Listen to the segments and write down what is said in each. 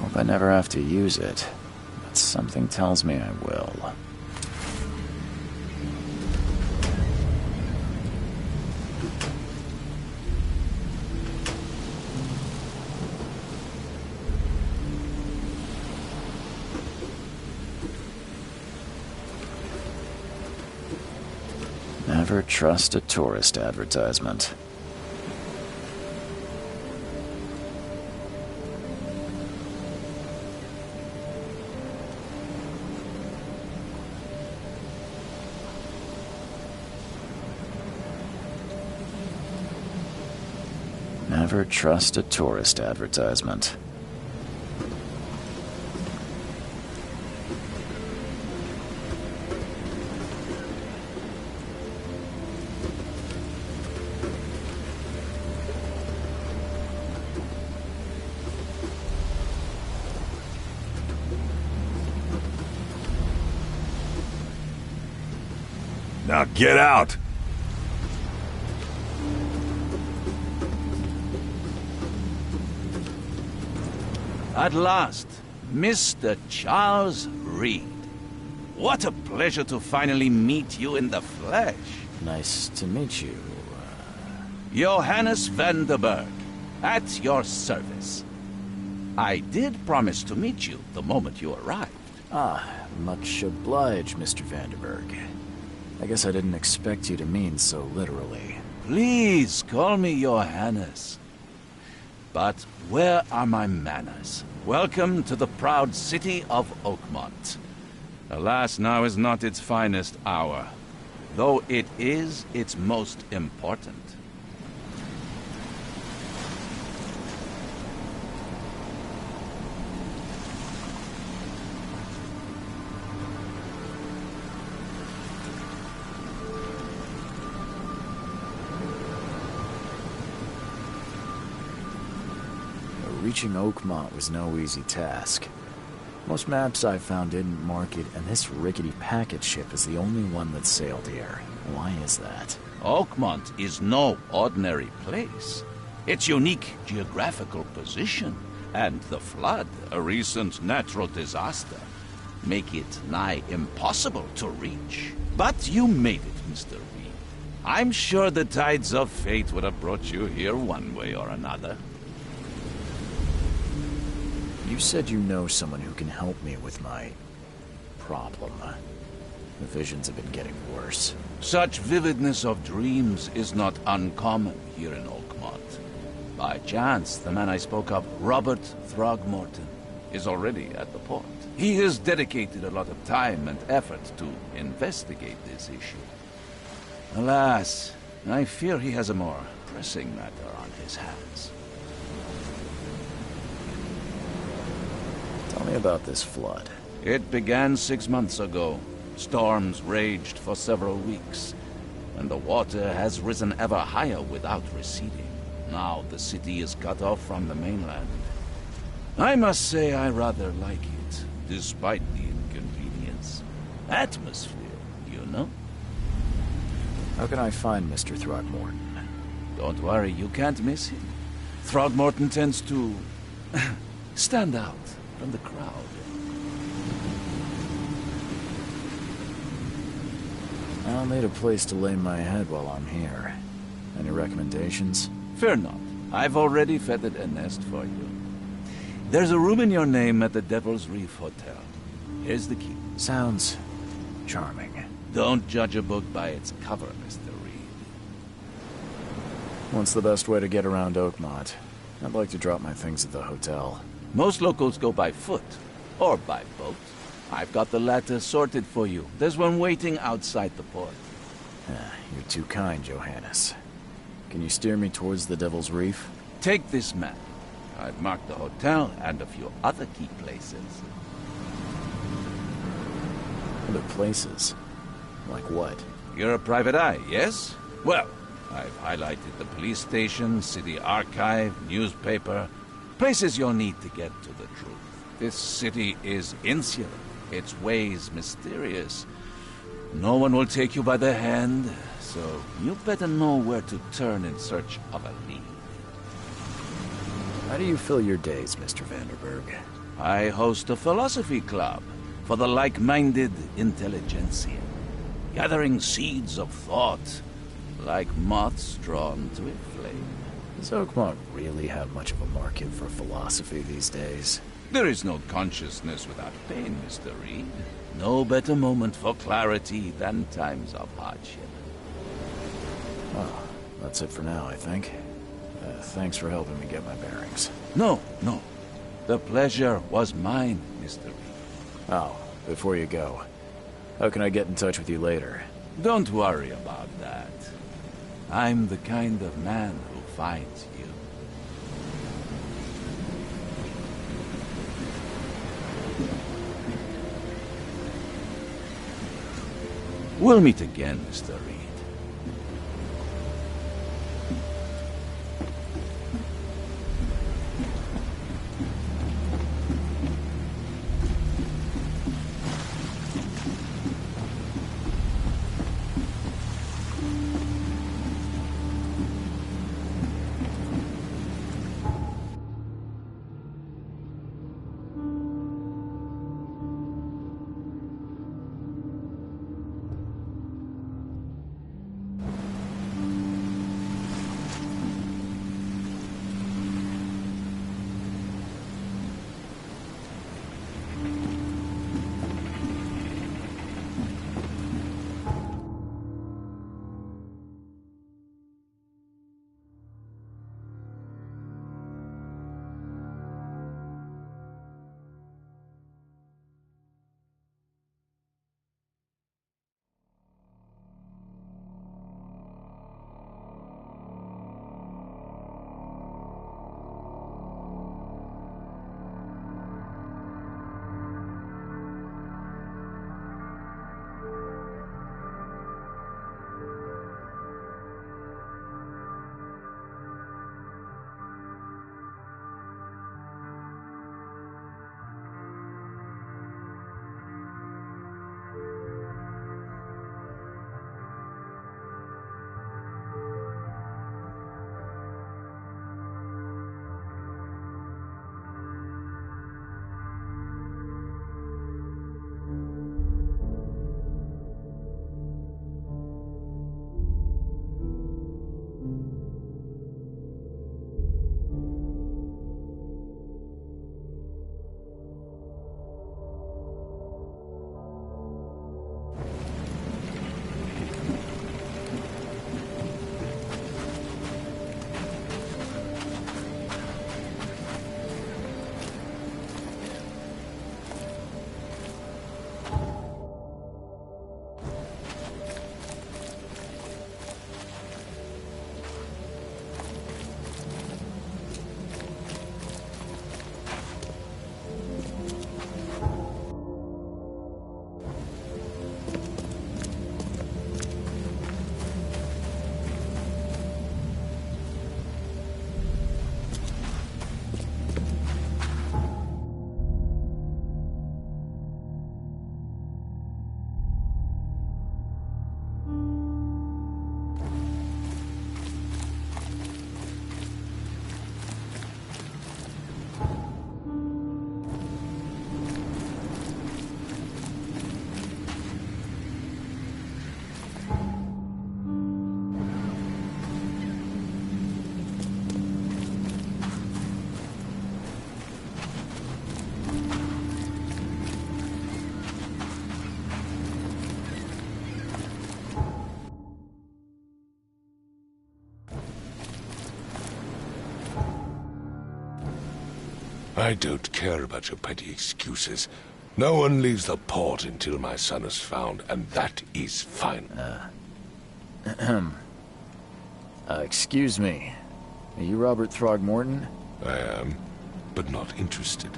Hope I never have to use it, but something tells me I will. Never trust a tourist advertisement. Never trust a tourist advertisement. Now get out! At last, Mr. Charles Reed. What a pleasure to finally meet you in the flesh. Nice to meet you. Johannes van der Berg, at your service. I did promise to meet you the moment you arrived. Ah, much obliged, Mr. Vanderberg. I guess I didn't expect you to mean so literally. Please call me Johannes. But where are my manners? Welcome to the proud city of Oakmont. Alas, now is not its finest hour, though it is its most important. Reaching Oakmont was no easy task. Most maps I found didn't mark it, and this rickety packet ship is the only one that sailed here. Why is that? Oakmont is no ordinary place. Its unique geographical position and the flood, a recent natural disaster, make it nigh impossible to reach. But you made it, Mr. Reed. I'm sure the tides of fate would have brought you here one way or another. You said you know someone who can help me with my problem. The visions have been getting worse. Such vividness of dreams is not uncommon here in Oakmont. By chance, the man I spoke of, Robert Throgmorton, is already at the port. He has dedicated a lot of time and effort to investigate this issue. Alas, I fear he has a more pressing matter on his hands. Tell me about this flood. It began 6 months ago. Storms raged for several weeks, and the water has risen ever higher without receding. Now the city is cut off from the mainland. I must say I rather like it, despite the inconvenience. Atmosphere, you know? How can I find Mr. Throgmorton? Don't worry, you can't miss him. Throgmorton tends to stand out from the crowd. I'll need a place to lay my head while I'm here. Any recommendations? Fear not. I've already feathered a nest for you. There's a room in your name at the Devil's Reef Hotel. Here's the key. Sounds charming. Don't judge a book by its cover, Mr. Reed. What's the best way to get around Oakmont? I'd like to drop my things at the hotel. Most locals go by foot, or by boat. I've got the latter sorted for you. There's one waiting outside the port. You're too kind, Johannes. Can you steer me towards the Devil's Reef? Take this map. I've marked the hotel and a few other key places. Other places? Like what? You're a private eye, yes? Well, I've highlighted the police station, city archive, newspaper, places you'll need to get to the truth. This city is insular, its ways mysterious. No one will take you by the hand, so you better know where to turn in search of a lead. How do you fill your days, Mr. Vanderberg? I host a philosophy club for the like-minded intelligentsia, gathering seeds of thought like moths drawn to a flame. Does Oakmont really have much of a market for philosophy these days? There is no consciousness without pain, Mr. Reed. No better moment for clarity than times of hardship. Well, that's it for now, I think. Thanks for helping me get my bearings. No. The pleasure was mine, Mr. Reed. Oh, before you go, how can I get in touch with you later? Don't worry about that. I'm the kind of man who finds you. We'll meet again, Mr. Reed. I don't care about your petty excuses. No one leaves the port until my son is found, and that is fine. Excuse me. Are you Robert Throgmorton? I am, but not interested.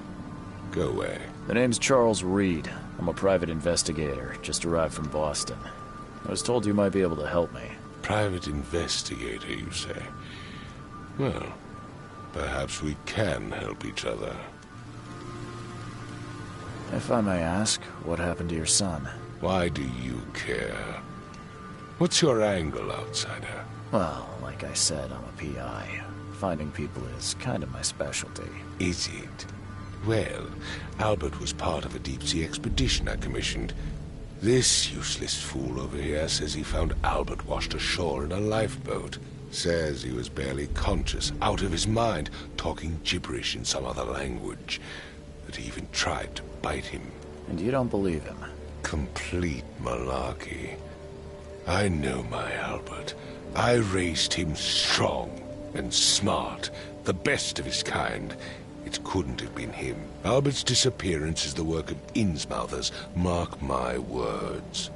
Go away. The name's Charles Reed. I'm a private investigator, just arrived from Boston. I was told you might be able to help me. Private investigator, you say? Well, perhaps we can help each other. If I may ask, what happened to your son? Why do you care? What's your angle, outsider? Well, like I said, I'm a PI. Finding people is kind of my specialty. Is it? Well, Albert was part of a deep-sea expedition I commissioned. This useless fool over here says he found Albert washed ashore in a lifeboat. Says he was barely conscious, out of his mind, talking gibberish in some other language. That he even tried to bite him. And you don't believe him? Complete malarkey. I know my Albert. I raised him strong and smart, the best of his kind. It couldn't have been him. Albert's disappearance is the work of Innsmouthers, mark my words.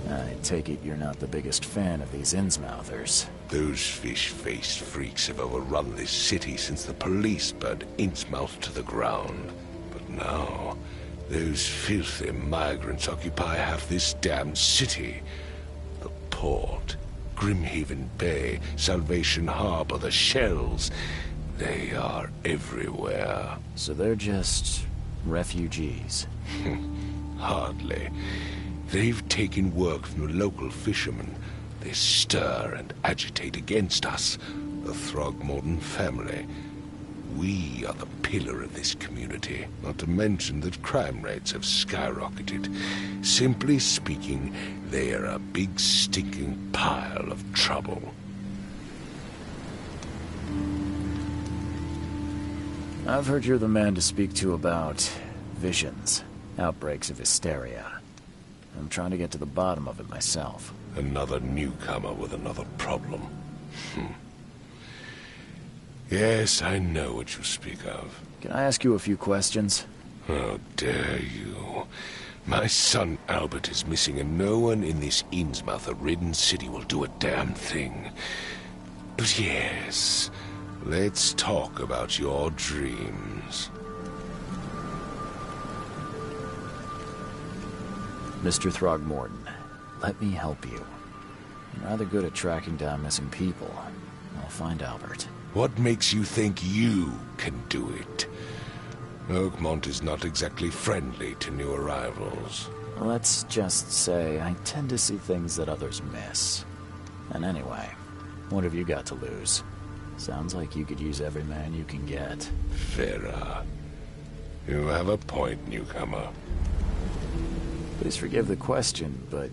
I take it you're not the biggest fan of these Innsmouthers. Those fish-faced freaks have overrun this city since the police burned Innsmouth to the ground. But now, those filthy migrants occupy half this damned city. The port, Grimhaven Bay, Salvation Harbor, the shells. They are everywhere. So they're just refugees? Hardly. They've taken work from the local fishermen. They stir and agitate against us, the Throgmorton family. We are the pillar of this community, not to mention that crime rates have skyrocketed. Simply speaking, they are a big stinking pile of trouble. I've heard you're the man to speak to about visions, outbreaks of hysteria. I'm trying to get to the bottom of it myself. Another newcomer with another problem. Yes, I know what you speak of. Can I ask you a few questions? How dare you? My son Albert is missing, and no one in this Innsmouth-ridden city will do a damn thing. But yes, let's talk about your dreams. Mr. Throgmorton, let me help you. I'm rather good at tracking down missing people. I'll find Albert. What makes you think you can do it? Oakmont is not exactly friendly to new arrivals. Let's just say I tend to see things that others miss. And anyway, what have you got to lose? Sounds like you could use every man you can get. Vera, you have a point, newcomer. Please forgive the question, but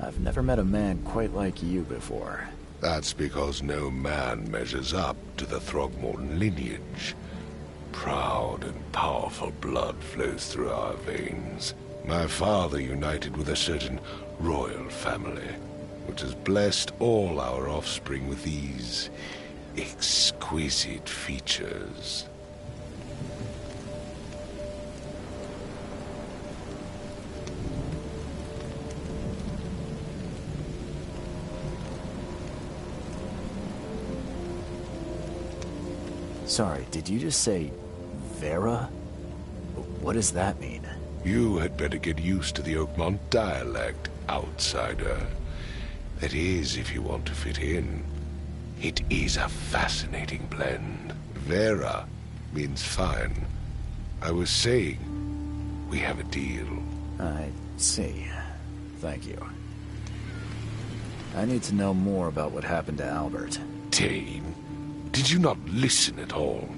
I've never met a man quite like you before. That's because no man measures up to the Throgmorton lineage. Proud and powerful blood flows through our veins. My father united with a certain royal family, which has blessed all our offspring with these exquisite features. Sorry, did you just say Vera? What does that mean? You had better get used to the Oakmont dialect, outsider. That is, if you want to fit in. It is a fascinating blend. Vera means fine. I was saying, we have a deal. I see. Thank you. I need to know more about what happened to Albert. Dane, did you not listen at all?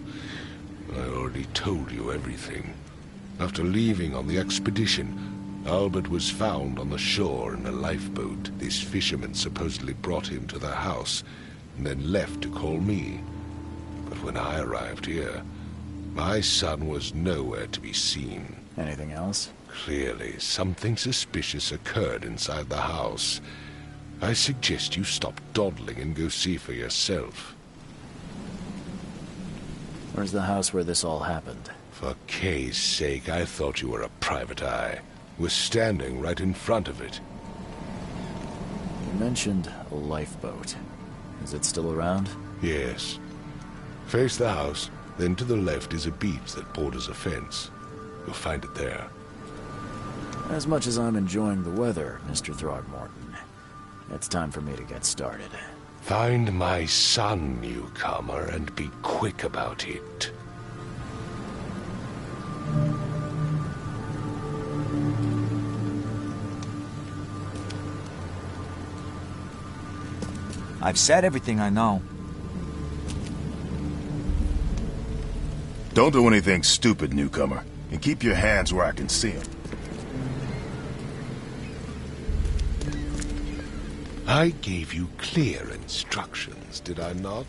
I already told you everything. After leaving on the expedition, Albert was found on the shore in a lifeboat. This fisherman supposedly brought him to their house, and then left to call me. But when I arrived here, my son was nowhere to be seen. Anything else? Clearly, something suspicious occurred inside the house. I suggest you stop dawdling and go see for yourself. Where's the house where this all happened? For Kay's sake, I thought you were a private eye. We're standing right in front of it. You mentioned a lifeboat. Is it still around? Yes. Face the house, then to the left is a beach that borders a fence. You'll find it there. As much as I'm enjoying the weather, Mr. Throgmorton, it's time for me to get started. Find my son, newcomer, and be quick about it. I've said everything I know. Don't do anything stupid, newcomer, and keep your hands where I can see them. I gave you clear instructions, did I not?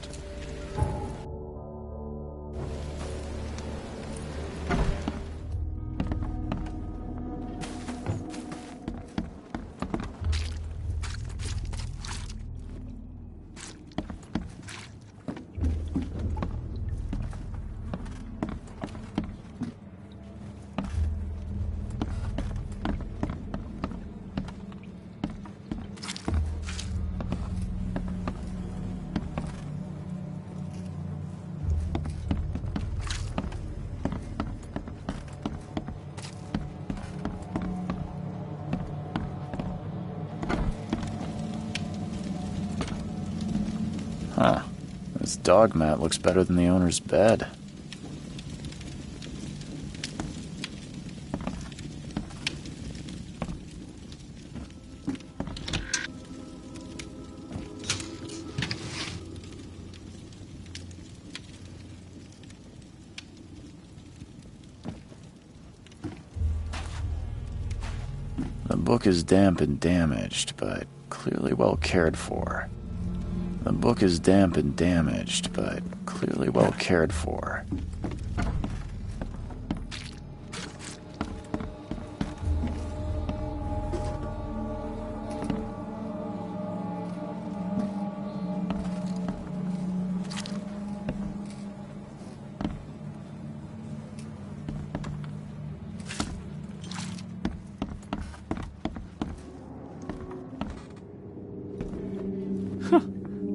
Huh. This dog mat looks better than the owner's bed. The book is damp and damaged, but clearly well cared for. The book is damp and damaged, but clearly well cared for.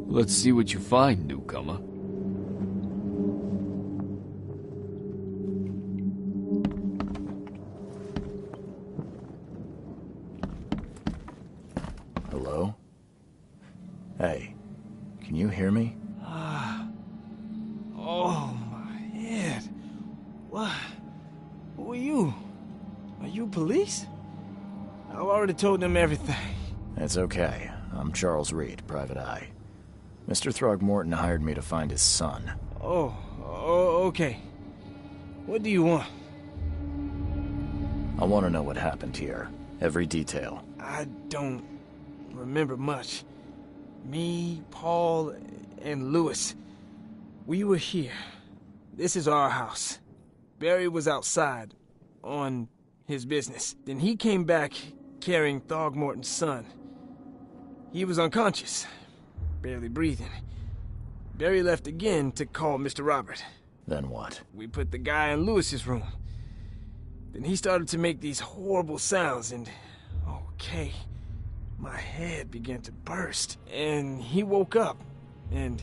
Let's see what you find, newcomer. Hello? Hey, can you hear me? Oh, my head. What? Who are you? Are you police? I've already told them everything. It's okay. I'm Charles Reed, Private Eye. Mr. Throgmorton hired me to find his son. Oh, okay. What do you want? I want to know what happened here. Every detail. I don't remember much. Me, Paul, and Lewis, we were here. This is our house. Barry was outside, on his business. Then he came back carrying Throgmorton's son. He was unconscious, barely breathing. Barry left again to call Mr. Robert. Then what? We put the guy in Lewis's room. Then he started to make these horrible sounds and... okay, my head began to burst. And he woke up. And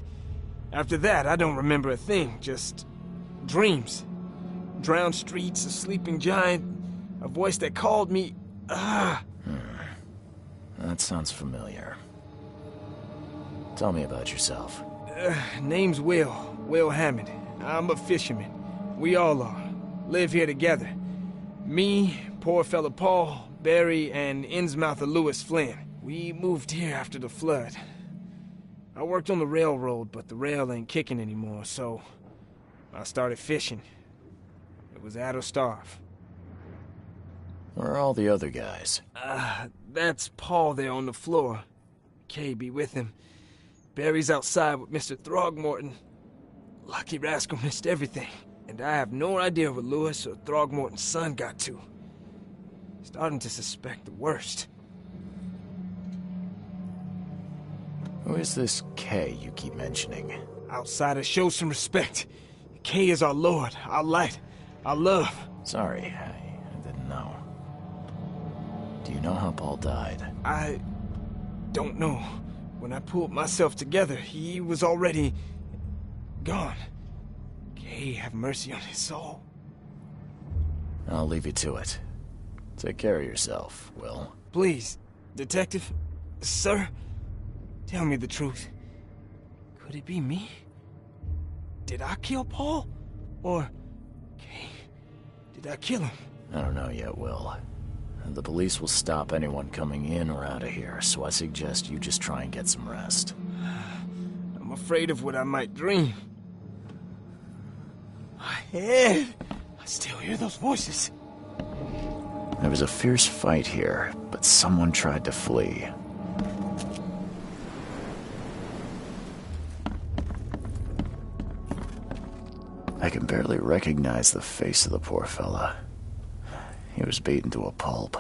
after that, I don't remember a thing, just dreams. Drowned streets, a sleeping giant, a voice that called me... That sounds familiar. Tell me about yourself. Name's Will Hammond. I'm a fisherman. We all are. Live here together. Me, poor fella Paul, Barry, and Innsmouther Lewis Flynn. We moved here after the flood. I worked on the railroad, but the rail ain't kicking anymore, so I started fishing. It was at or starve. Where are all the other guys? That's Paul there on the floor. Kay be with him. Barry's outside with Mr. Throgmorton. Lucky rascal missed everything. And I have no idea what Lewis or Throgmorton's son got to. Starting to suspect the worst. Who is this Kay you keep mentioning? Outsider, show some respect. Kay is our lord, our light, our love. Sorry, I didn't know. Do you know how Paul died? I don't know. When I pulled myself together, he was already gone. Kay, have mercy on his soul. I'll leave you to it. Take care of yourself, Will. Please, Detective, sir, tell me the truth. Could it be me? Did I kill Paul? Or, Kay, did I kill him? I don't know yet, Will. The police will stop anyone coming in or out of here, so I suggest you just try and get some rest. I'm afraid of what I might dream. My head! I still hear those voices. There was a fierce fight here, but someone tried to flee. I can barely recognize the face of the poor fella. He was beaten to a pulp.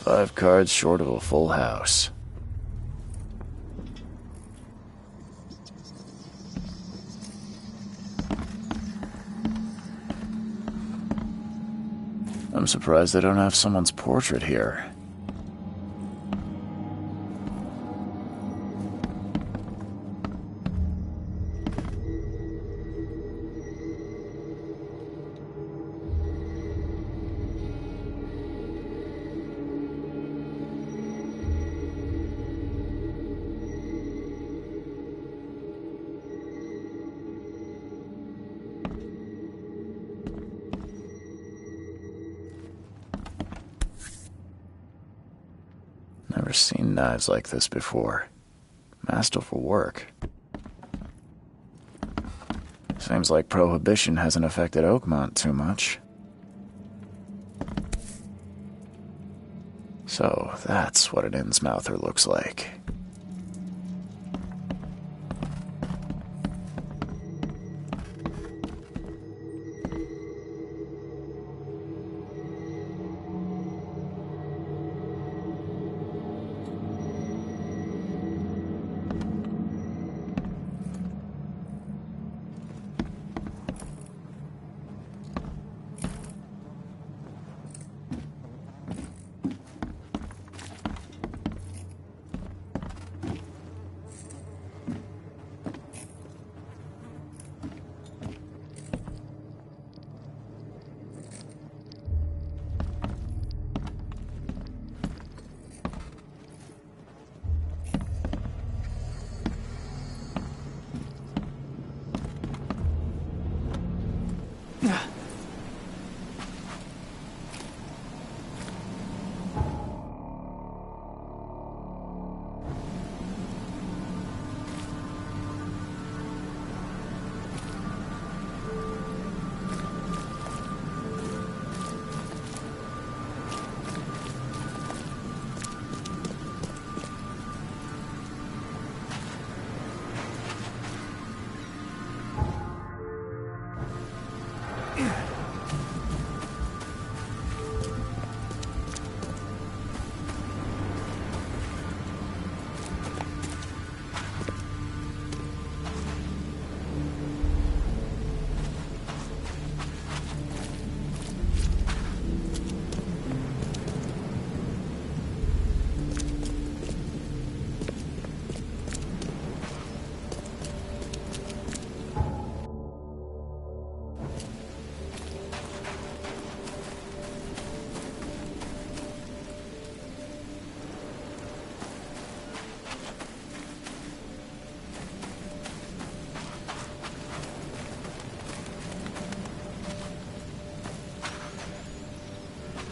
Five cards short of a full house. I'm surprised they don't have someone's portrait here. Never seen knives like this before. Masterful work. Seems like Prohibition hasn't affected Oakmont too much. So that's what an Innsmouther looks like.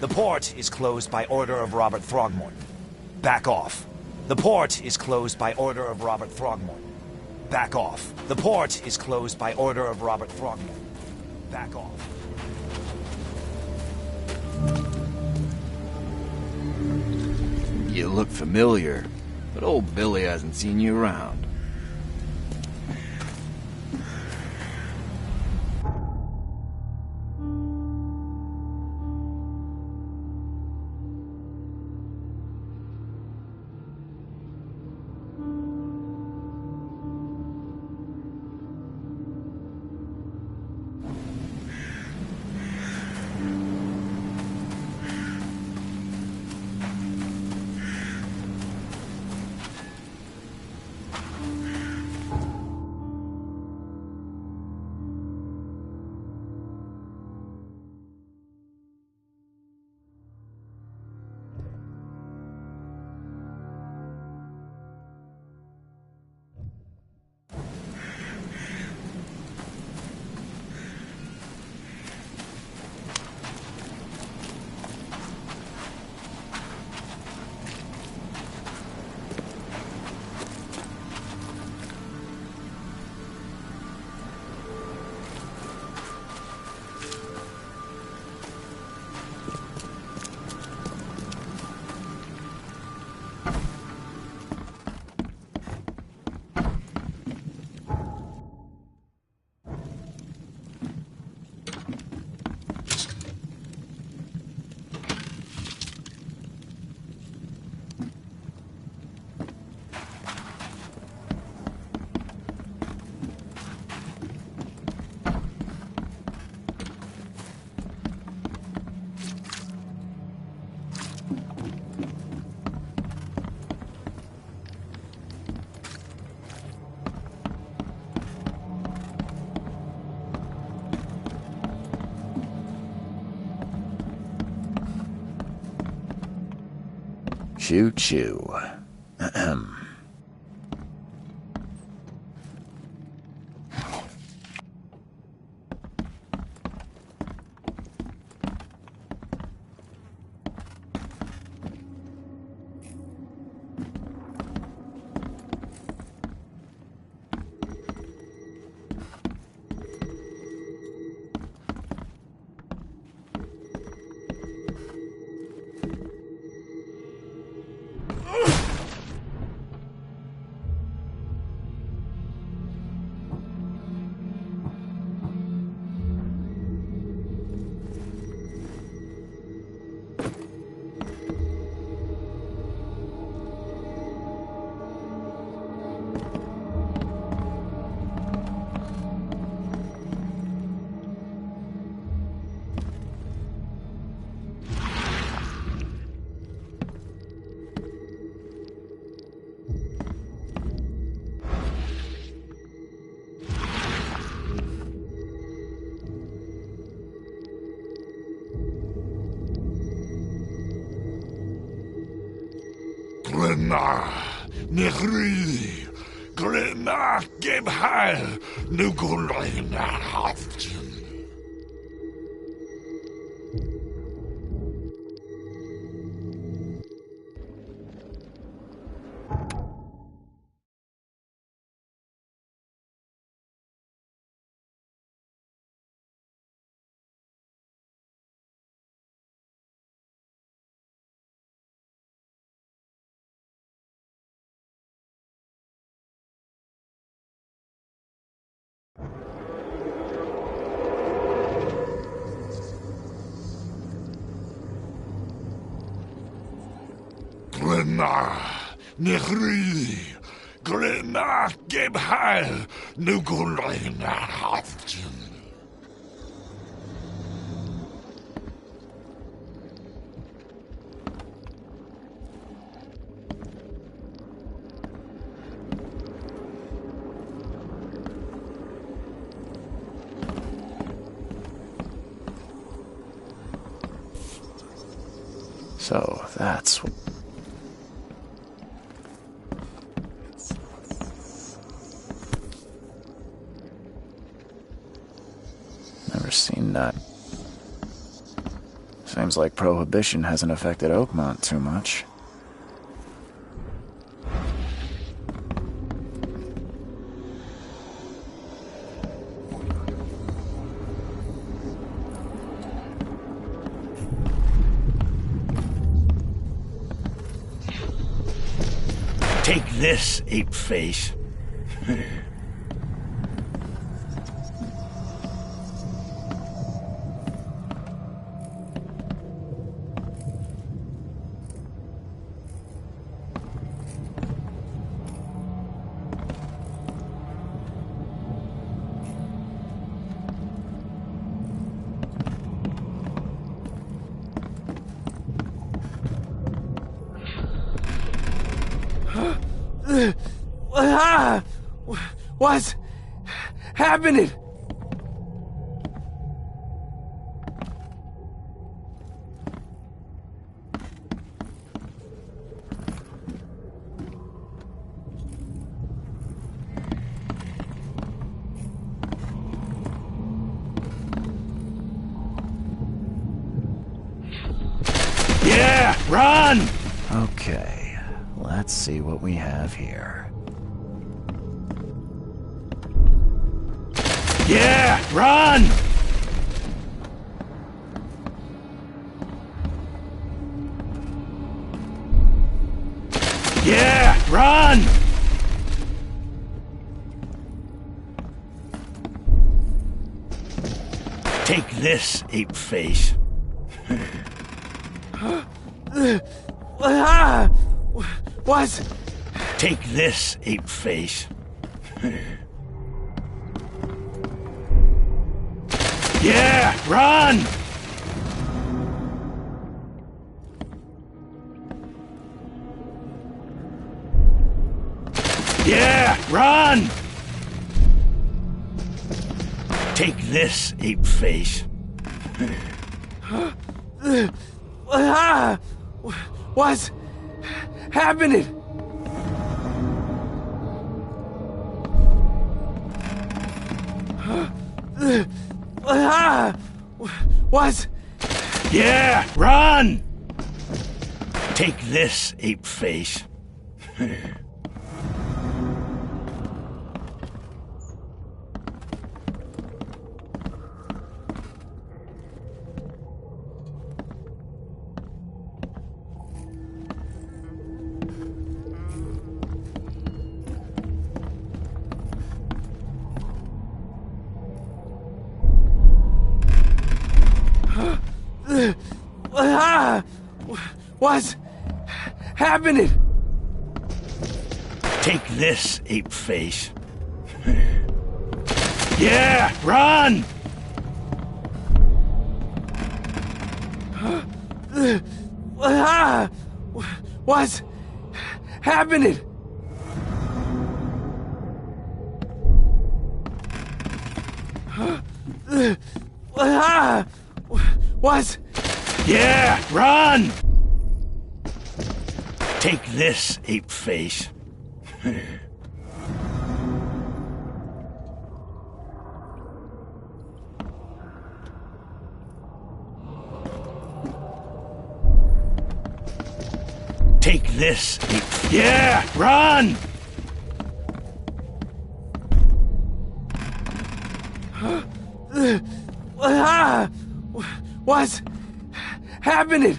The port is closed by order of Robert Throgmorton. Back off. The port is closed by order of Robert Throgmorton. Back off. The port is closed by order of Robert Throgmorton. Back off. You look familiar, but old Billy hasn't seen you around. Choo choo. Ahem. Glenna, Nehri, Glenna, Gebhal, Nugulina, Hafton. Glenna, Nehri, Glenna, Gebhal, Nugulina, Hafton. So that's what... Never seen that. Seems like Prohibition hasn't affected Oakmont too much. Take this, ape face. What's happening? Yeah, run! Okay, let's see what we have here. Yeah, run! Yeah, run! Take this, ape face. What? Take this, ape face. Yeah, run! Yeah, run! Take this, ape face. What's happening? What? Yeah, run! Take this, ape face. What's happening? Take this, ape face. Yeah, run! What's happening? What? Yeah, run! Take this, ape face. Take this, ape. Yeah, run! What's happening?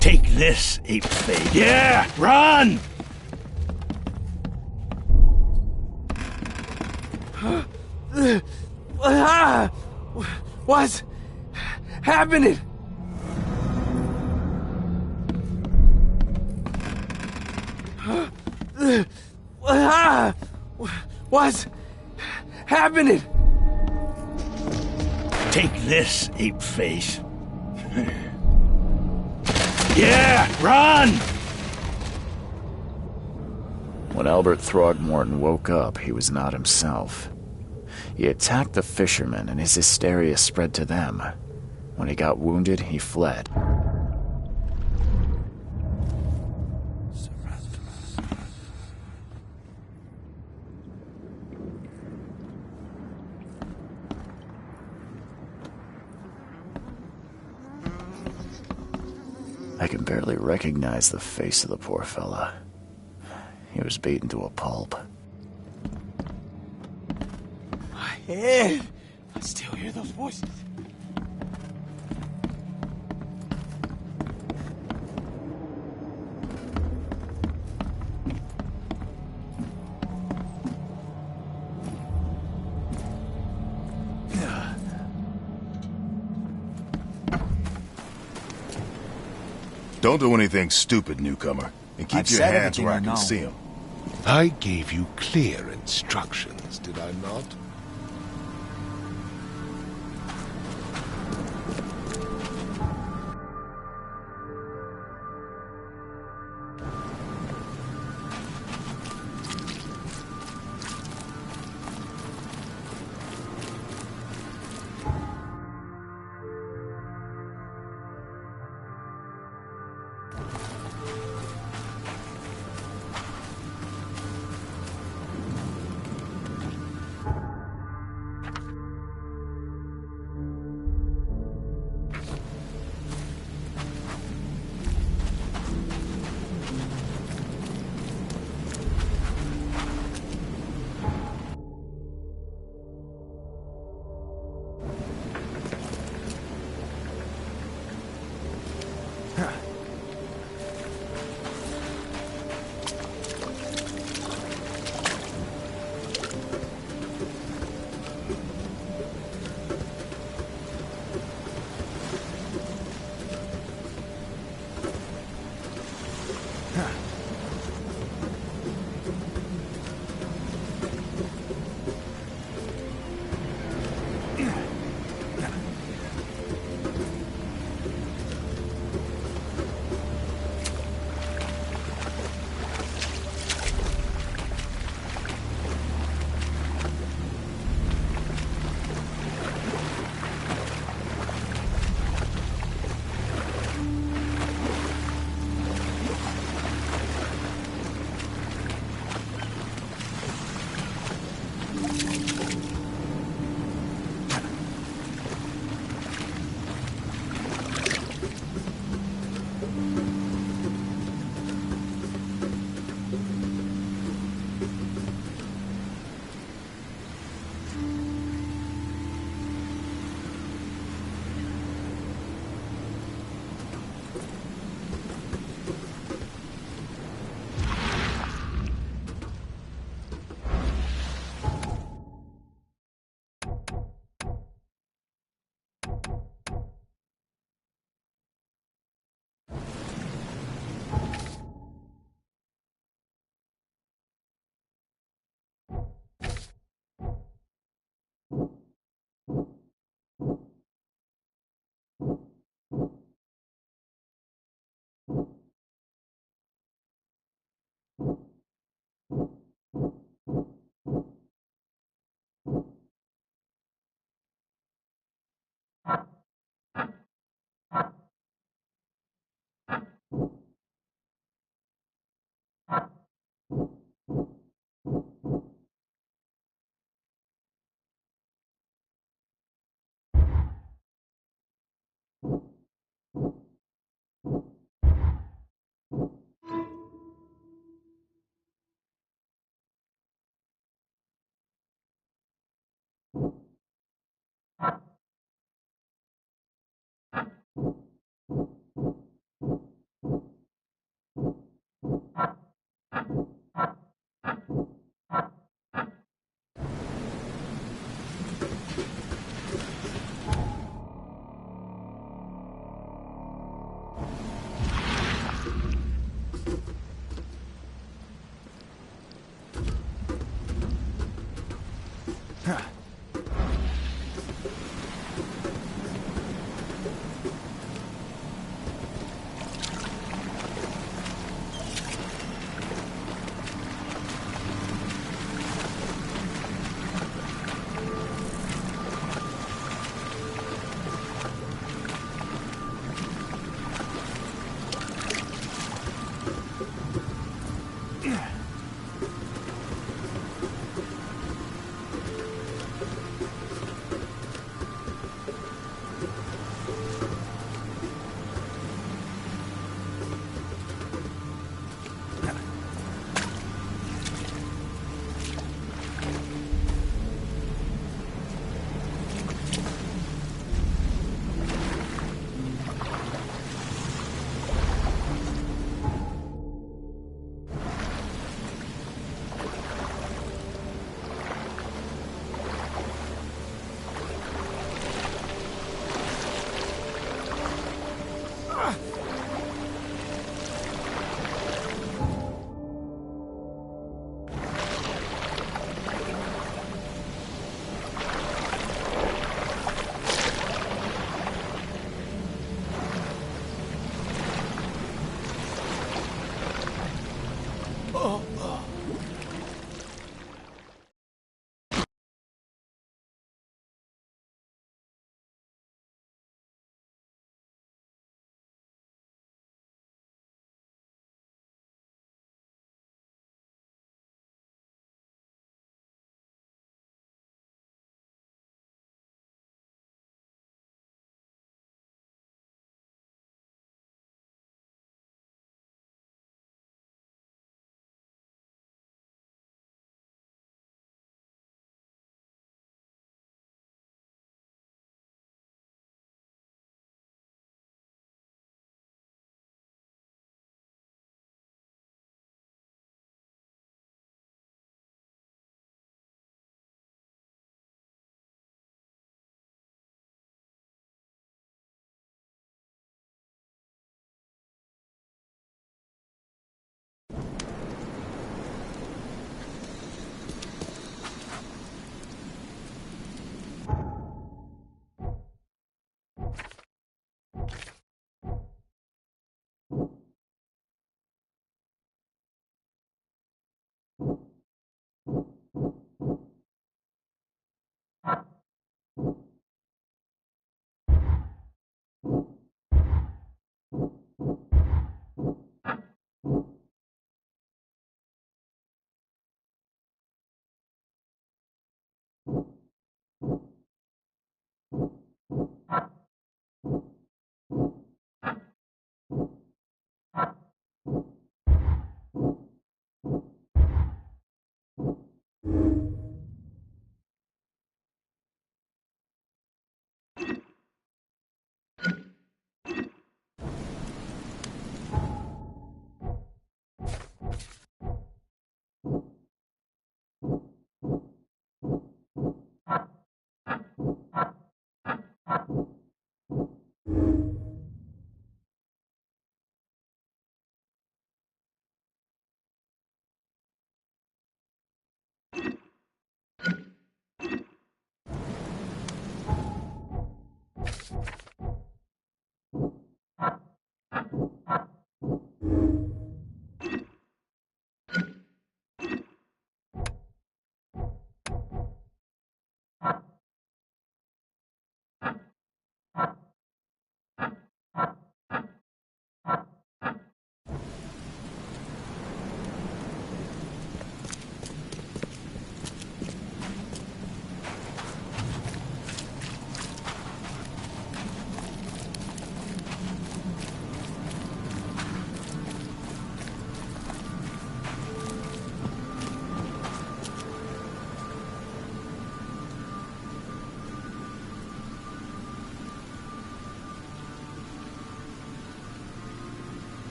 Take this, ape face. Yeah, run! What's happening? What's happening? Take this, ape face. Yeah, run! When Albert Throgmorton woke up, he was not himself. He attacked the fishermen, and his hysteria spread to them. When he got wounded, he fled. I can barely recognize the face of the poor fella. He was beaten to a pulp. My head! I still hear those voices. Don't do anything stupid, newcomer. And keep I've your said hands where I everything I can know. see them. I gave you clear instructions, did I not?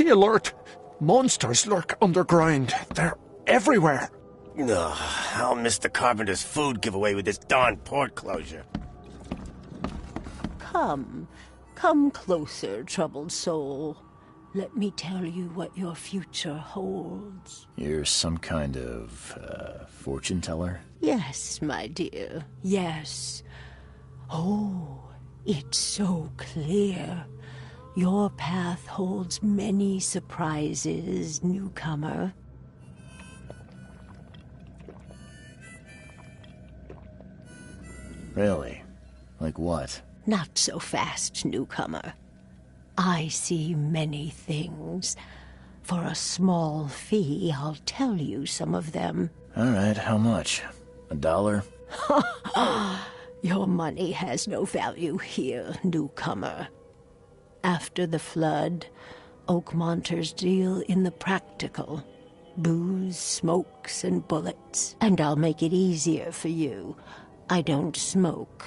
Stay alert! Monsters lurk underground. They're everywhere. Ugh, I'll miss the carpenter's food giveaway with this darn port closure. Come. Come closer, troubled soul. Let me tell you what your future holds. You're some kind of, fortune teller? Yes, my dear, yes. Oh, it's so clear. Your path holds many surprises, newcomer. Really? Like what? Not so fast, newcomer. I see many things. For a small fee, I'll tell you some of them. All right, how much? $1? Your money has no value here, newcomer. After the flood, Oakmonters deal in the practical. Booze, smokes, and bullets. And I'll make it easier for you. I don't smoke.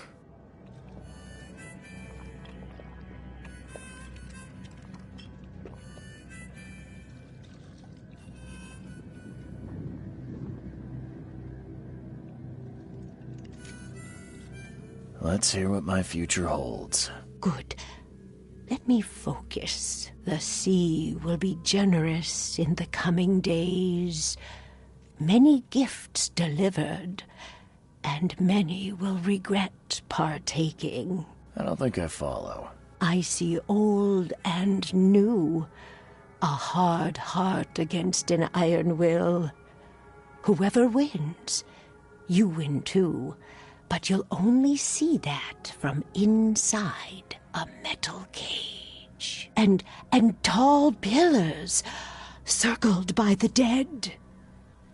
Let's hear what my future holds. Good. Let me focus. The sea will be generous in the coming days. Many gifts delivered, and many will regret partaking. I don't think I follow. I see old and new. A hard heart against an iron will. Whoever wins, you win too. But you'll only see that from inside a metal cage. And tall pillars, circled by the dead.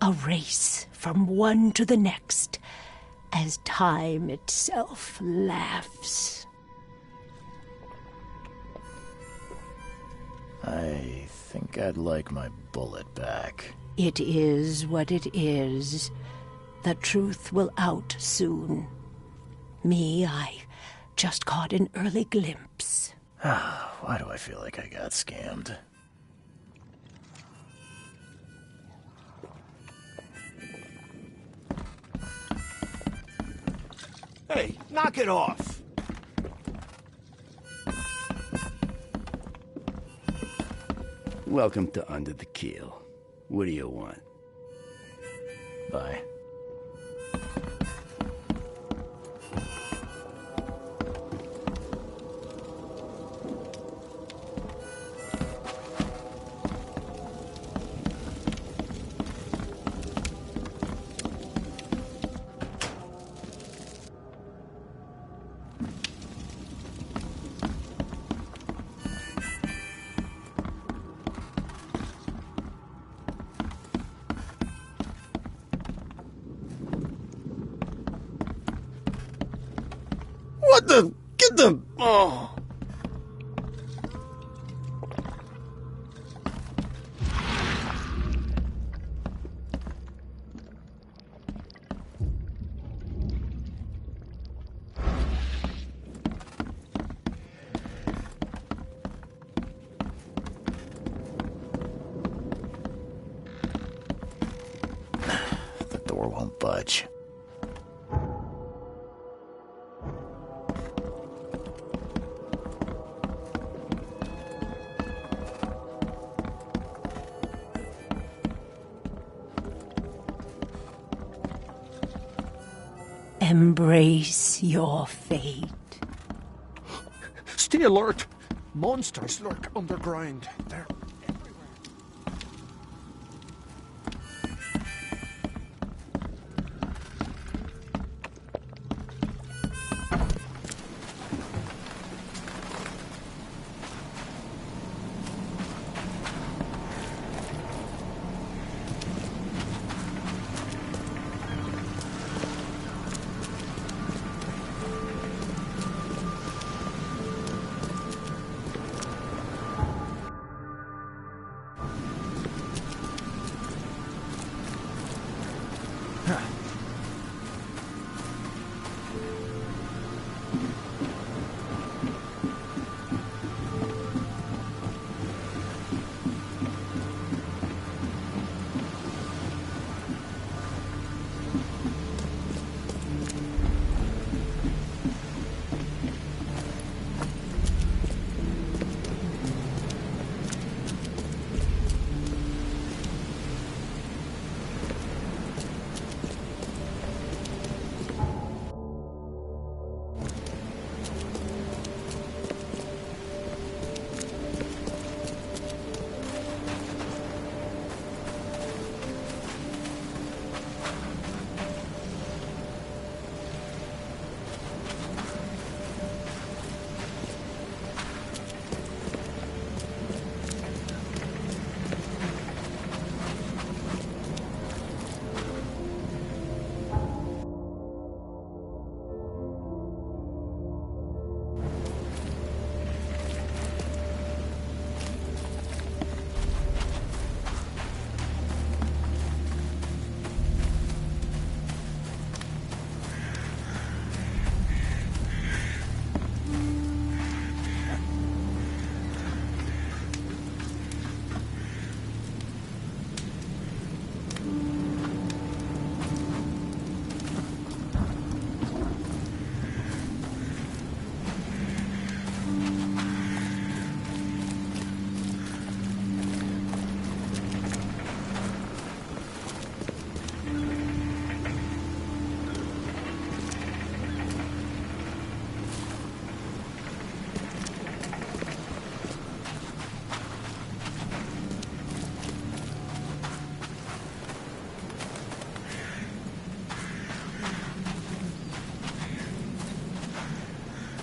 A race from one to the next, as time itself laughs. I think I'd like my bullet back. It is what it is. The truth will out soon. Me, I just caught an early glimpse. Why do I feel like I got scammed? Hey, knock it off! Welcome to Under the Keel. What do you want? Bye. What the? Get the... Oh. The door won't budge. Embrace your fate. Stay alert! Monsters lurk underground. They're everywhere.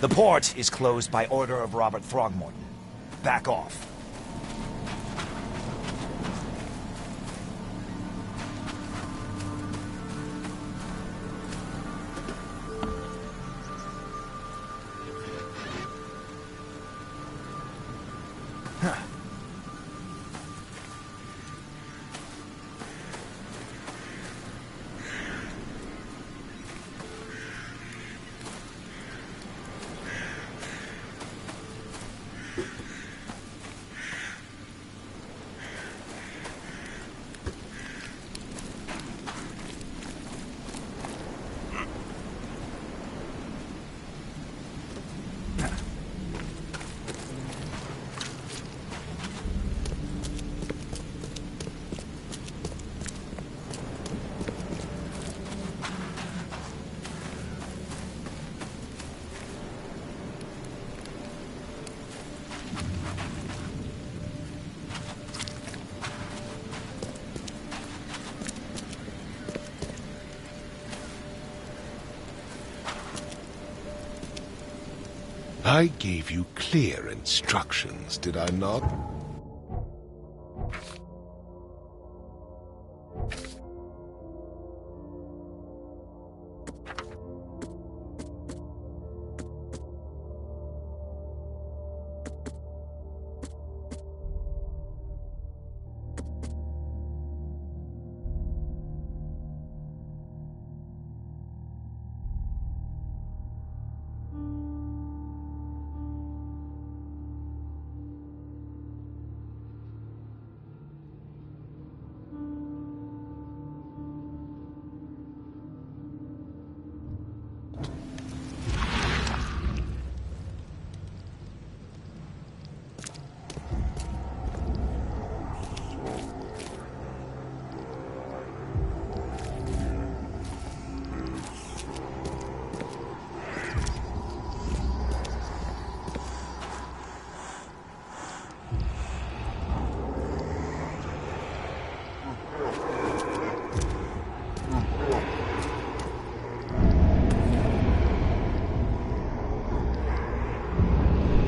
The port is closed by order of Robert Throgmorton. Back off. I gave you clear instructions, did I not?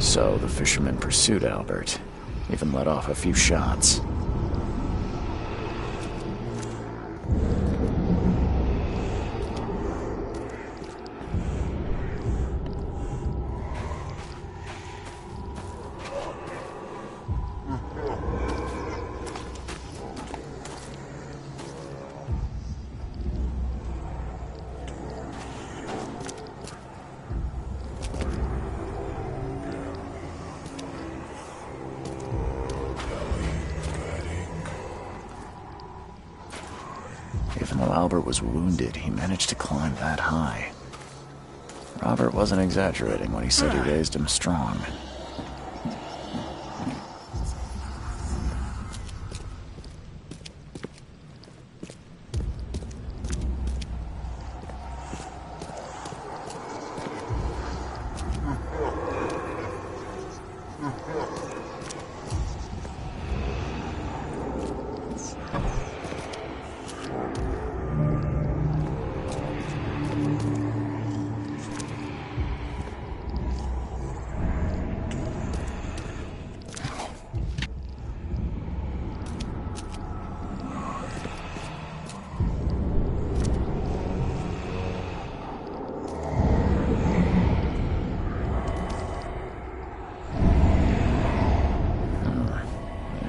So the fisherman pursued Albert, even let off a few shots. Even though Albert was wounded, he managed to climb that high. Robert wasn't exaggerating when he said he raised him strong.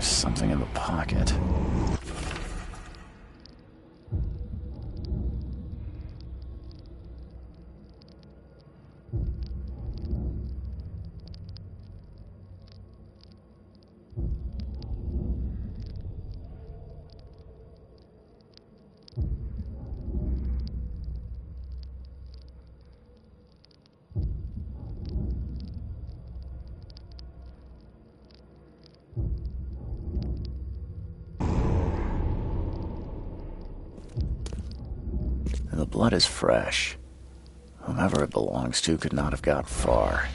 Something in the pocket. The blood is fresh. Whomever it belongs to could not have got far.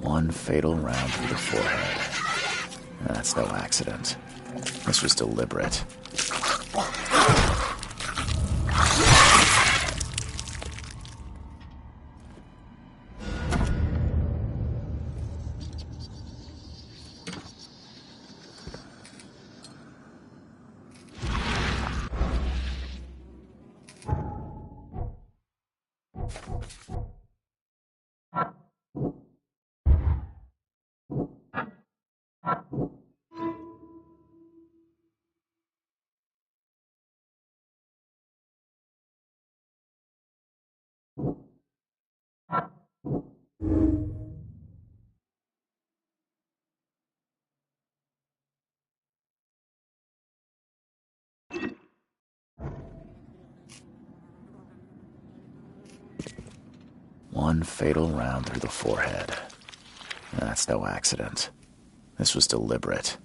One fatal round through the forehead. That's no accident. This was deliberate. One fatal round through the forehead. That's no accident. This was deliberate.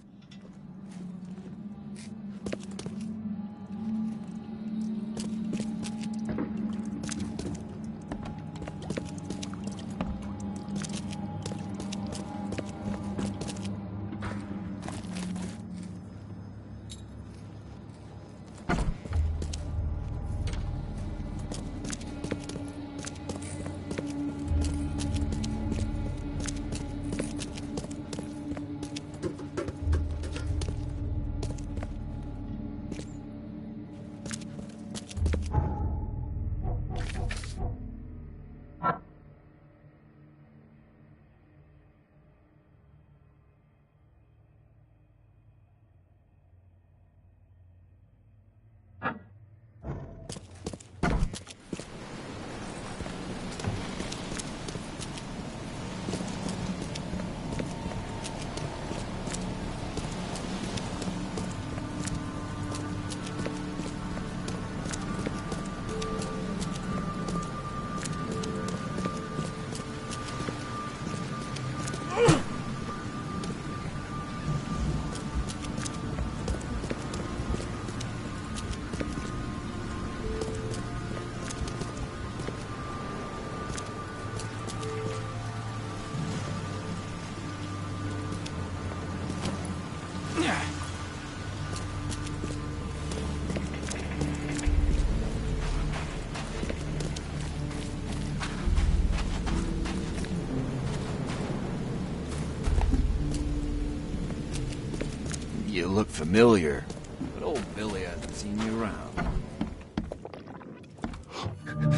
You look familiar, but old Billy hasn't seen you around.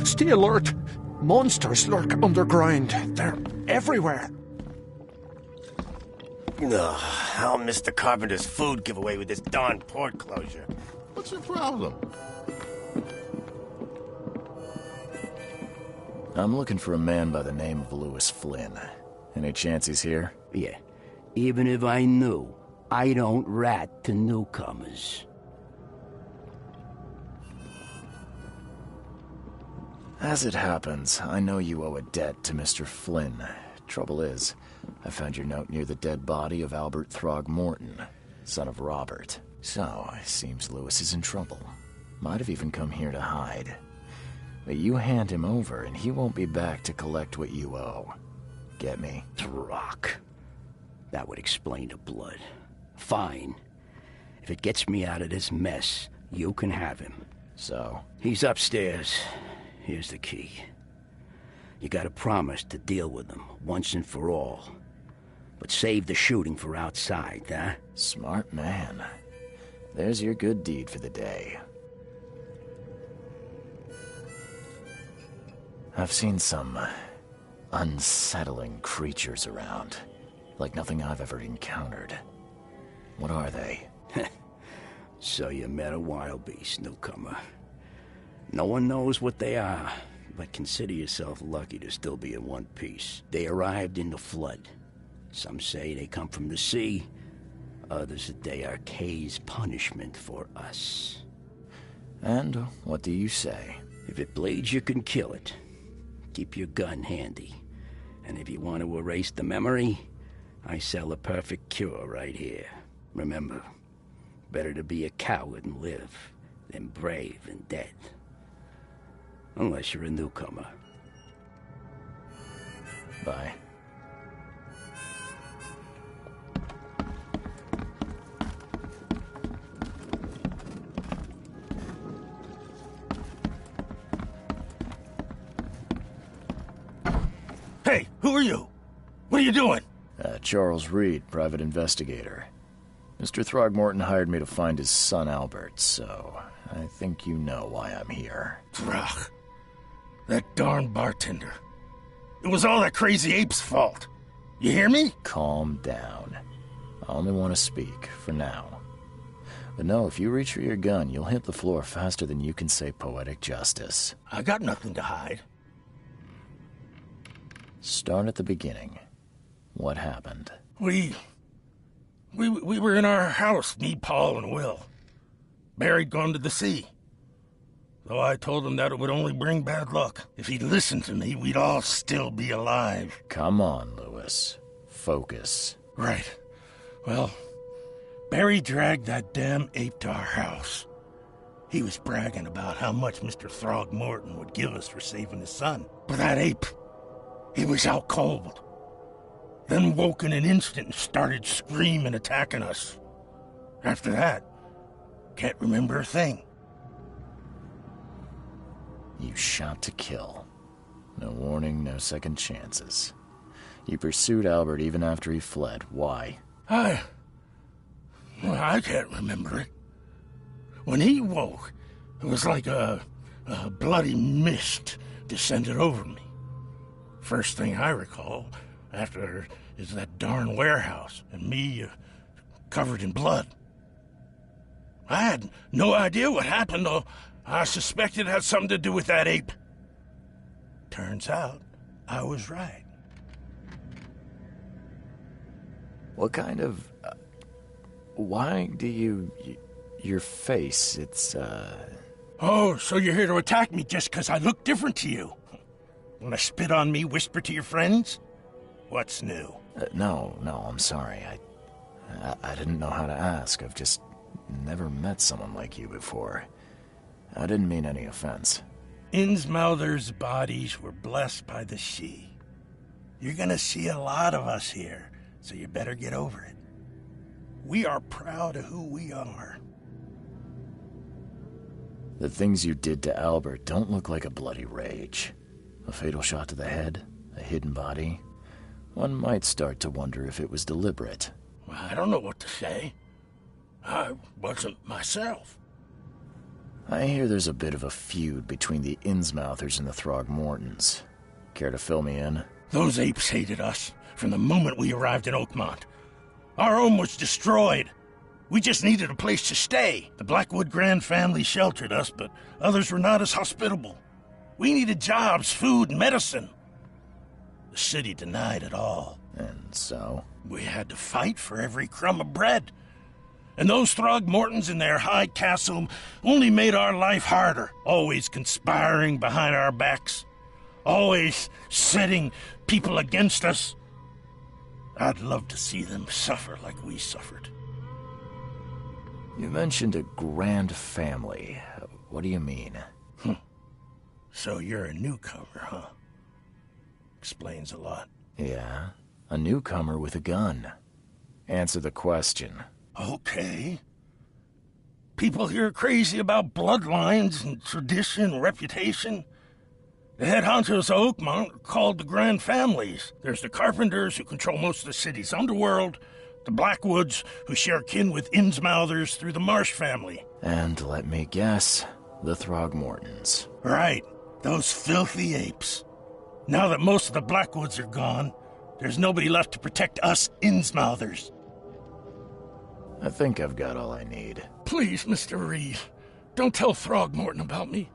Stay alert! Monsters lurk underground. They're everywhere. Ugh, I'll miss the carpenter's food giveaway with this darn port closure. What's your problem? I'm looking for a man by the name of Lewis Flynn. Any chance he's here? Yeah. Even if I knew, I don't rat to newcomers. As it happens, I know you owe a debt to Mr. Flynn. Trouble is, I found your note near the dead body of Albert Throgmorton, son of Robert. So, it seems Lewis is in trouble. Might have even come here to hide. But you hand him over and he won't be back to collect what you owe. Get me? Throg. That would explain the blood. Fine. If it gets me out of this mess, you can have him. So? He's upstairs. Here's the key. You gotta promise to deal with him, once and for all. But save the shooting for outside, huh? Smart man. there's your good deed for the day. I've seen some unsettling creatures around, like nothing I've ever encountered. What are they? So you met a wild beast, newcomer. No one knows what they are, but consider yourself lucky to still be in one piece. They arrived in the flood. Some say they come from the sea. Others that they are Kay's punishment for us. And what do you say? If it bleeds, you can kill it. Keep your gun handy. And if you want to erase the memory, I sell a perfect cure right here. Remember, better to be a coward and live than brave and dead. Unless you're a newcomer. Bye. Hey, who are you? What are you doing? Charles Reed, private investigator. Mr. Throgmorton hired me to find his son Albert, so I think you know why I'm here. Throg. That darn bartender. It was all that crazy ape's fault. You hear me? Calm down. I only want to speak, for now. But no, if you reach for your gun, you'll hit the floor faster than you can say poetic justice. I got nothing to hide. Start at the beginning. What happened? We were in our house, me, Paul, and Will. Barry'd gone to the sea. Though I told him that it would only bring bad luck. If he'd listened to me, we'd all still be alive. Come on, Lewis. Focus. Right. Well, Barry dragged that damn ape to our house. He was bragging about how much Mr. Throgmorton would give us for saving his son. But that ape, he was out cold. Then woke in an instant and started screaming, attacking us. After that, can't remember a thing. You shot to kill. No warning, no second chances. You pursued Albert even after he fled. Why? I can't remember it. When he woke, it was like a bloody mist descended over me. First thing I recall after is that darn warehouse and me covered in blood. I had no idea what happened, though I suspected it had something to do with that ape. Turns out I was right. What kind of... why do you... your face, it's, Oh, so you're here to attack me just because I look different to you? Want to spit on me, whisper to your friends? What's new? No, I'm sorry. I didn't know how to ask. I've just never met someone like you before. I didn't mean any offense. Innsmouther's bodies were blessed by the sea. You're gonna see a lot of us here, so you better get over it. We are proud of who we are. The things you did to Albert don't look like a bloody rage. A fatal shot to the head, a hidden body. One might start to wonder if it was deliberate. Well, I don't know what to say. I wasn't myself. I hear there's a bit of a feud between the Innsmouthers and the Throgmortons. Care to fill me in? Those apes hated us from the moment we arrived in Oakmont. Our home was destroyed. We just needed a place to stay. The Blackwood Grand family sheltered us, but others were not as hospitable. We needed jobs, food, and medicine. The city denied it all. And so? We had to fight for every crumb of bread. And those Throgmortons in their high castle only made our life harder, always conspiring behind our backs, always setting people against us. I'd love to see them suffer like we suffered. You mentioned a grand family. What do you mean? So you're a newcomer, huh? Explains a lot. Yeah, a newcomer with a gun. Answer the question. Okay. People here are crazy about bloodlines and tradition and reputation. The head honchos of Oakmont are called the Grand Families. There's the carpenters who control most of the city's underworld, The Blackwoods, who share kin with Innsmouthers through the Marsh family. And let me guess, the Throgmortons. Right, those filthy apes. Now that most of the Blackwoods are gone, there's nobody left to protect us Innsmouthers. I think I've got all I need. Please, Mr. Reed, don't tell Throgmorton about me.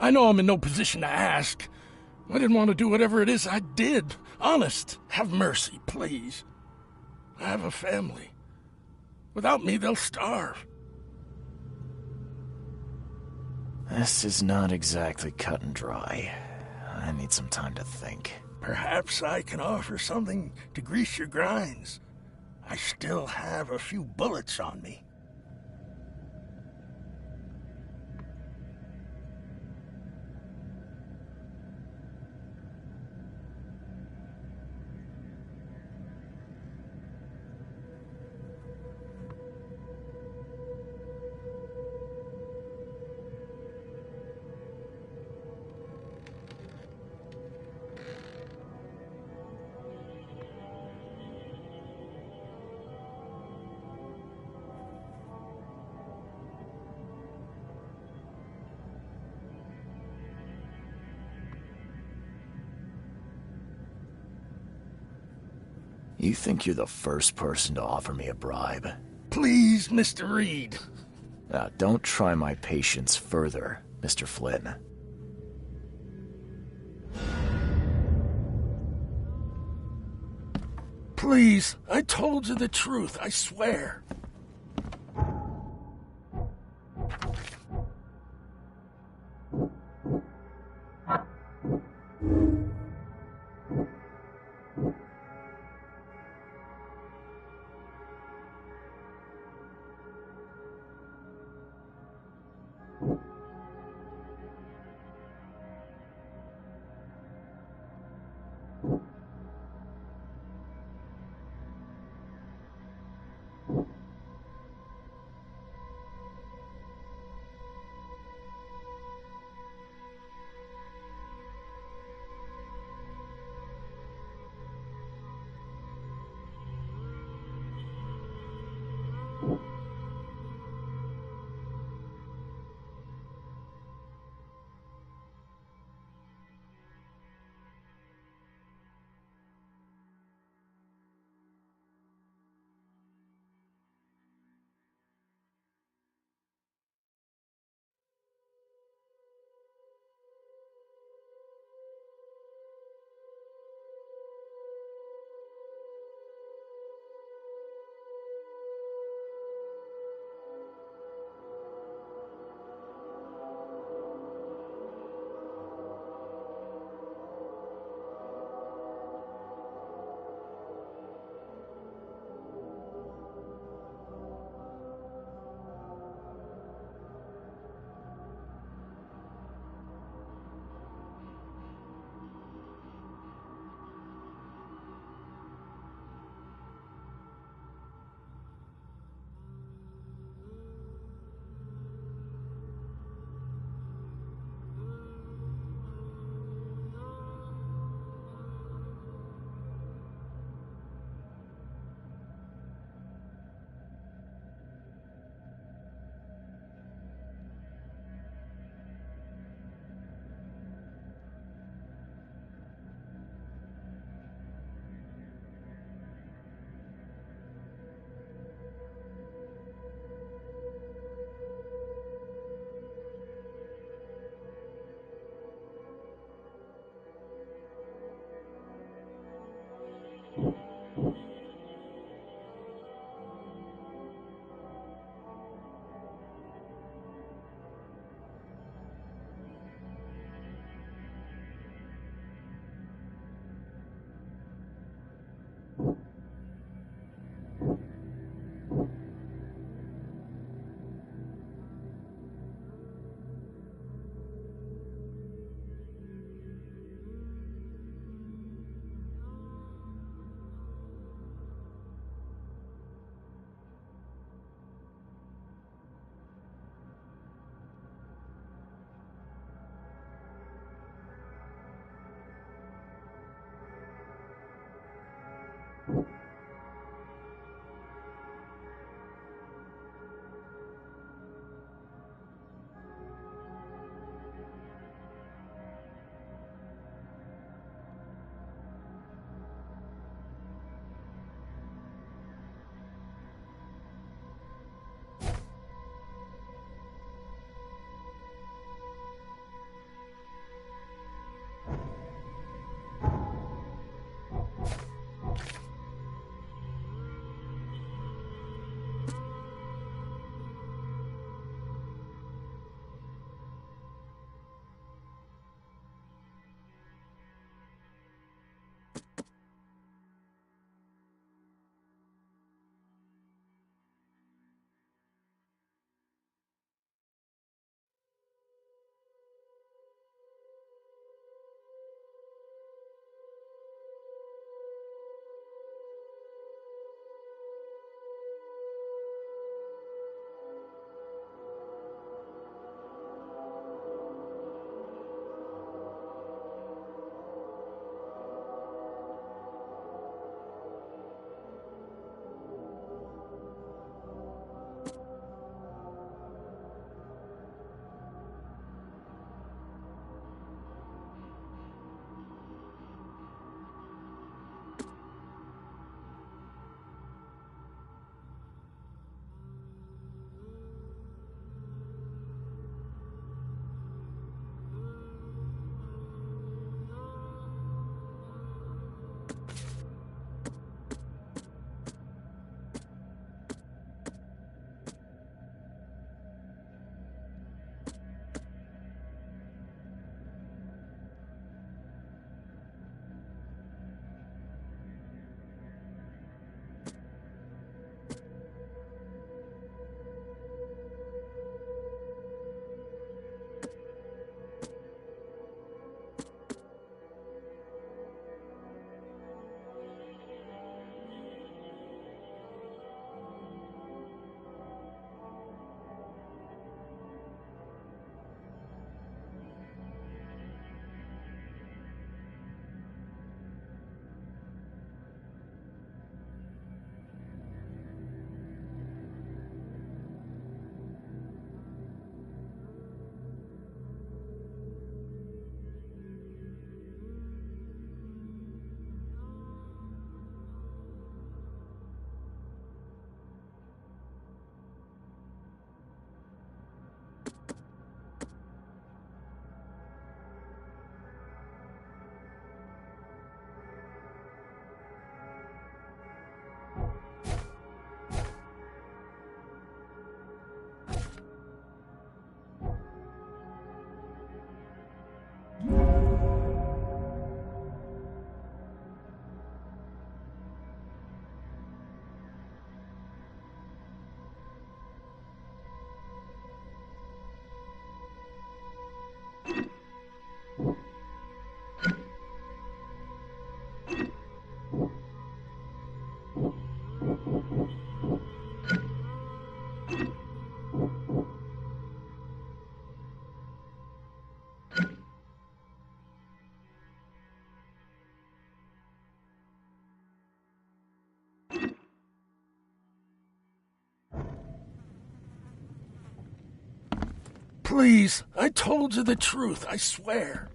I know I'm in no position to ask. I didn't want to do whatever it is I did. Honest, have mercy, please. I have a family. Without me, they'll starve. This is not exactly cut and dry. I need some time to think. Perhaps I can offer something to grease your grinds. I still have a few bullets on me. You think you're the first person to offer me a bribe? Please, Mr. Reed. Don't try my patience further, Mr. Flynn. Please, I told you the truth, I swear. Please, I told you the truth, I swear.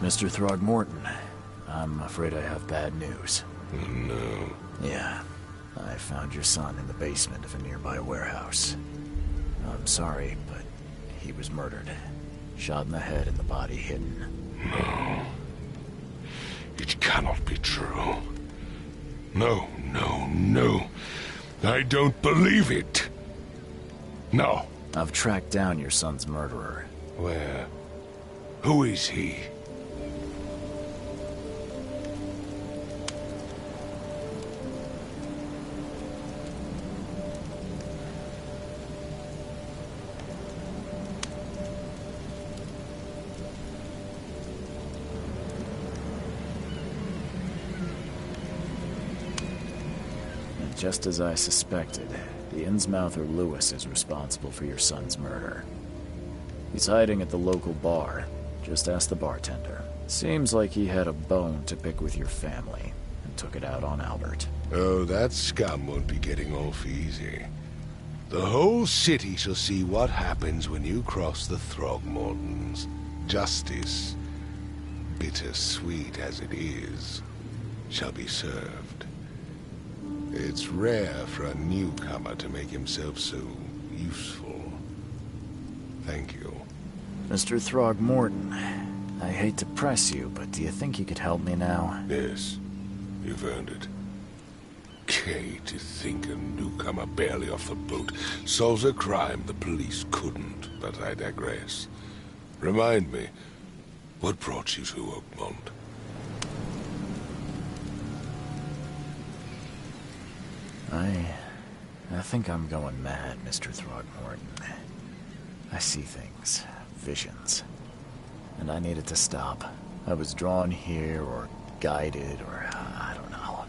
Mr. Throgmorton, I'm afraid I have bad news. Oh, no. Yeah. I found your son in the basement of a nearby warehouse. I'm sorry, but he was murdered. Shot in the head and the body hidden. No. It cannot be true. No, no, no. I don't believe it. No. I've tracked down your son's murderer. Where? Who is he? Just as I suspected, the Innsmouther Lewis is responsible for your son's murder. He's hiding at the local bar. Just ask the bartender. Seems like he had a bone to pick with your family, and took it out on Albert. Oh, that scum won't be getting off easy. The whole city shall see what happens when you cross the Throgmortons. Justice, bittersweet as it is, shall be served. It's rare for a newcomer to make himself so useful. Thank you. Mr. Throgmorton, I hate to press you, but do you think you could help me now? Yes, you've earned it. Okay, to think a newcomer barely off the boat solves a crime the police couldn't, but I digress. Remind me, what brought you to Oakmont? I think I'm going mad, Mr. Throgmorton. I see things, visions, and I needed to stop. I was drawn here, or guided, or I don't know.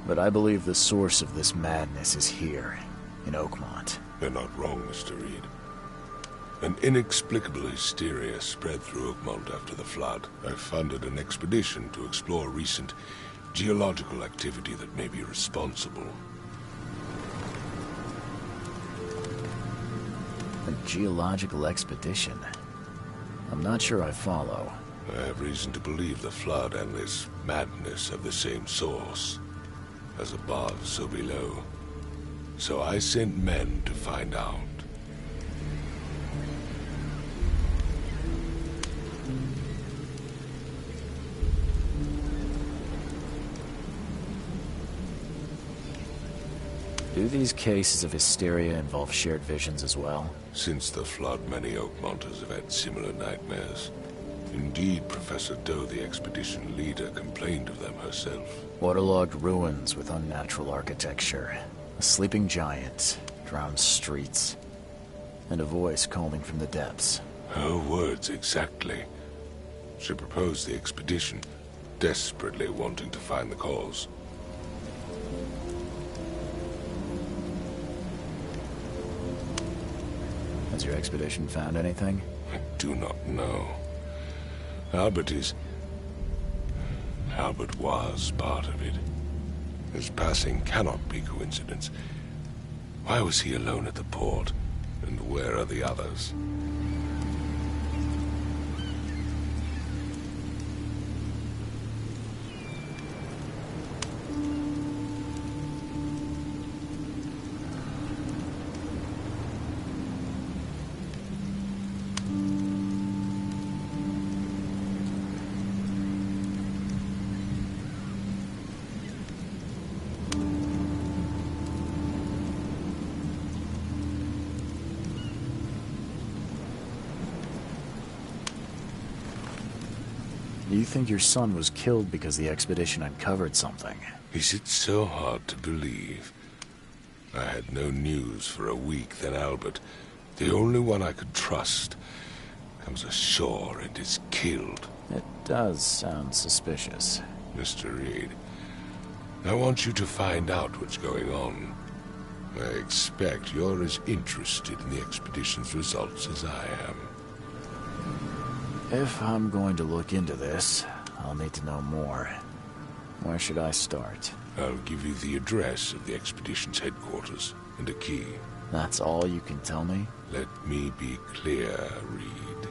But I believe the source of this madness is here, in Oakmont. You're not wrong, Mr. Reed. An inexplicable hysteria spread through Oakmont after the flood. I funded an expedition to explore recent geological activity that may be responsible. A geological expedition? I'm not sure I follow. I have reason to believe the flood and this madness have the same source. As above, so below. So I sent men to find out. Do these cases of hysteria involve shared visions as well? Since the flood, many Oakmonters have had similar nightmares. Indeed, Professor Doe, the expedition leader, complained of them herself. Waterlogged ruins with unnatural architecture. A sleeping giant, drowned streets, and a voice calling from the depths. Her words exactly. She proposed the expedition, desperately wanting to find the cause. Has your expedition found anything? I do not know. Albert was part of it. His passing cannot be coincidence. Why was he alone at the port? And where are the others? You think your son was killed because the expedition uncovered something? Is it so hard to believe? I had no news for a week, then Albert, the only one I could trust, comes ashore and is killed. It does sound suspicious. Mr. Reed, I want you to find out what's going on. I expect you're as interested in the expedition's results as I am. If I'm going to look into this, I'll need to know more. Where should I start? I'll give you the address of the expedition's headquarters and a key. That's all you can tell me? Let me be clear, Reed.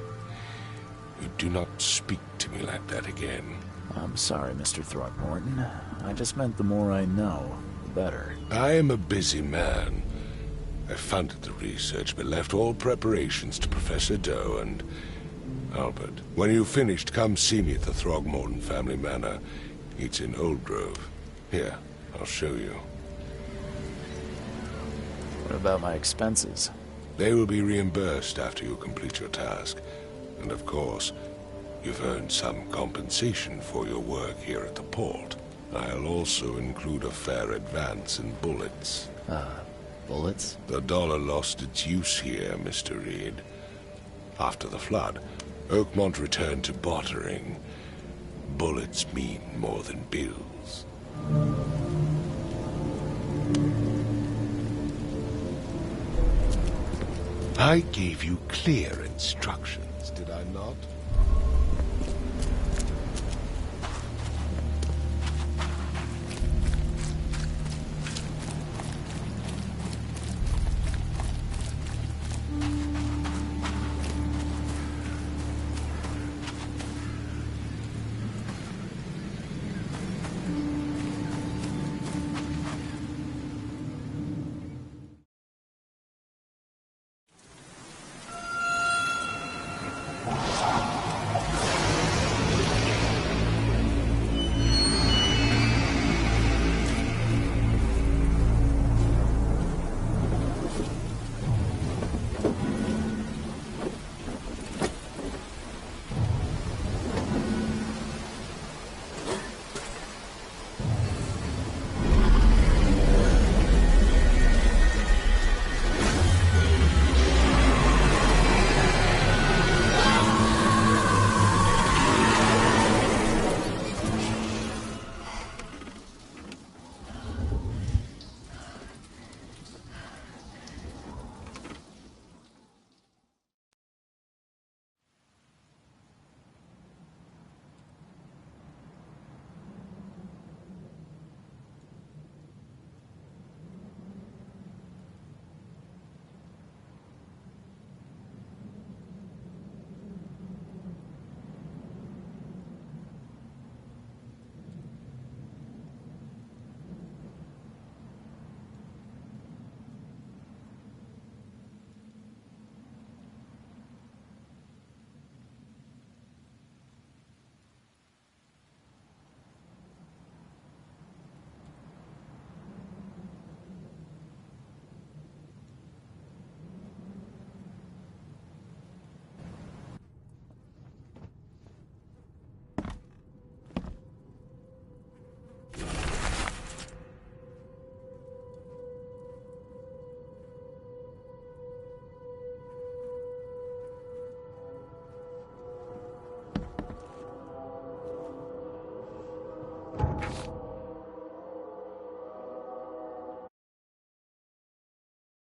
You do not speak to me like that again. I'm sorry, Mr. Throckmorton. I just meant the more I know, the better. I am a busy man. I funded the research, but left all preparations to Professor Doe and Albert. When you've finished, come see me at the Throgmorton family manor. It's in Old Grove. Here, I'll show you. What about my expenses? They will be reimbursed after you complete your task. And of course, you've earned some compensation for your work here at the port. I'll also include a fair advance in bullets. Bullets? The dollar lost its use here, Mr. Reed. After the flood, Oakmont returned to bartering. Bullets mean more than bills. I gave you clear instructions, did I not?